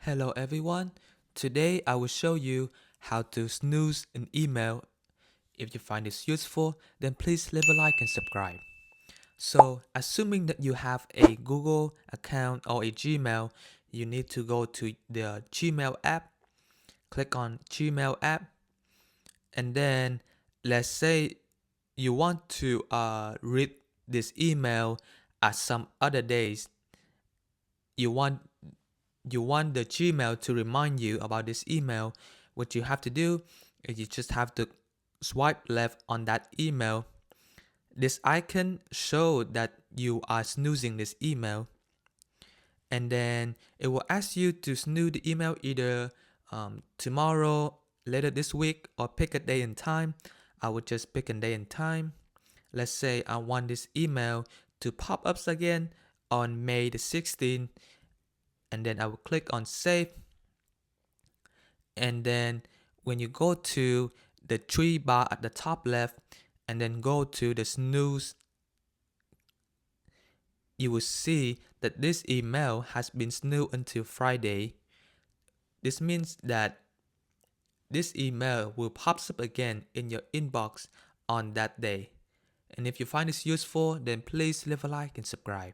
Hello everyone. Today I will show you how to snooze an email. If you find this useful, then please leave a like and subscribe. So, assuming that you have a Google account or a Gmail, you need to go to the Gmail app, click on Gmail app, and then let's say you want to read this email at some other days. You want the Gmail to remind you about this email. What you have to do is you just have to swipe left on that email. This icon shows that you are snoozing this email, and then it will ask you to snooze the email either tomorrow, later this week, or pick a day and time. I would just pick a day and time. Let's say I want this email to pop up again on May the 16th, and then I will click on save. And then when you go to the three bar at the top left and then go to the snooze, you will see that this email has been snoozed until Friday. This means that this email will pop up again in your inbox on that day. And if you find this useful, then please leave a like and subscribe.